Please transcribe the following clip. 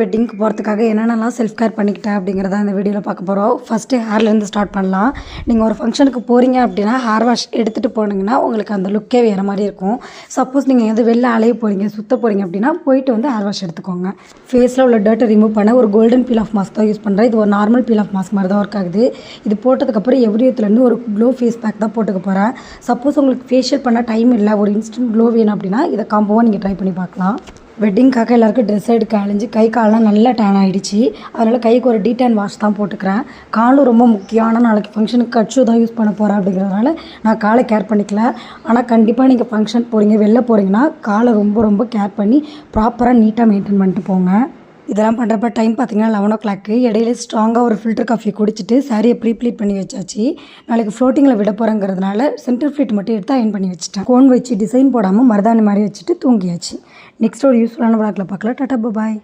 வெட்டிங்க்கு போகிறதுக்காக என்னென்னலாம் self care பண்ணிக்கிட்டேன் அப்படிங்கிறத இந்த வீடியோவில் பார்க்க போகிறோம். ஃபஸ்ட்டு ஹேர்லேருந்து ஸ்டார்ட் பண்ணலாம். நீங்கள் ஒரு ஃபங்க்ஷனுக்கு போகிறீங்க அப்படின்னா ஹேர் வாஷ் எடுத்துகிட்டு போனீங்கன்னா உங்களுக்கு அந்த லுக்கே வேறு மாதிரி இருக்கும். சப்போஸ் நீங்கள் வந்து வெளில அலைய போகிறீங்க, சுற்ற போகிறீங்க அப்படின்னா போயிட்டு வந்து ஹேர் வாஷ் எடுத்துக்கோங்க. ஃபேஸில் உள்ள டர்ட்டை ரிமூவ் பண்ண ஒரு கோல்டன் பீல் ஆஃப் மாஸ்க் தான் யூஸ் பண்ணுறேன். இது ஒரு நார்மல் பீல் ஆஃப் மாஸ்க் மாதிரி தான் ஒர்க் ஆகுது. இது போட்டதுக்கப்புறம் எவ்ரியத்துலேருந்து ஒரு க்ளோ ஃபேஸ் பேக் தான் போட்டுக்க போகிறேன். சப்போஸ் உங்களுக்கு ஃபேஷியல் பண்ண டைம் இல்லை, ஒரு இன்ஸ்டன்ட் க்ளோ வேணும் அப்படின்னா இதை காம்போவாக நீங்கள் ட்ரை பண்ணி பார்க்கலாம். வெட்டிங்காக எல்லாருக்கும் ட்ரெஸ் எடுக்க அழிஞ்சு கை காலெலாம் நல்லா டேன் ஆகிடுச்சு. அதனால் கைக்கு ஒரு டீடான் வாஷ் தான் போட்டுக்கிறேன். காலும் ரொம்ப முக்கியம். ஆனால் நாளைக்கு ஃபங்க்ஷனுக்கு கட்ஷூ தான் யூஸ் பண்ண போகிறேன் அப்படிங்கிறதுனால நான் காலை கேர் பண்ணிக்கல. ஆனால் கண்டிப்பாக நீங்கள் ஃபங்க்ஷன் போகிறீங்க, வெளில போகிறீங்கன்னா காலை ரொம்ப ரொம்ப கேர் பண்ணி ப்ராப்பராக நீட்டாக மெயின்டைன் பண்ணிட்டு போங்க. இதெல்லாம் பண்ணுறப்ப டைம் பார்த்தீங்கன்னா 11 o'clock. இடையில ஸ்ட்ராங்காக ஒரு ஃபில்டர் காஃபி குடிச்சிட்டு சாரியை ப்ளீட் பண்ணி வச்சாச்சு. நாளைக்கு ஃப்ளோட்டிங்கில் விட போகிறேங்கிறதுனால சென்டர் ஃப்ளீட் மட்டும் எடுத்து அயன் பண்ணி வச்சுட்டேன். கோன் வச்சு டிசைன் போடாமல் மருதாணி மாதிரி வச்சுட்டு தூங்கியாச்சு. நெக்ஸ்ட் ஒரு யூஸ்ஃபுல்லான விளாக்கில் பார்க்கலாம். டாடா பாய்.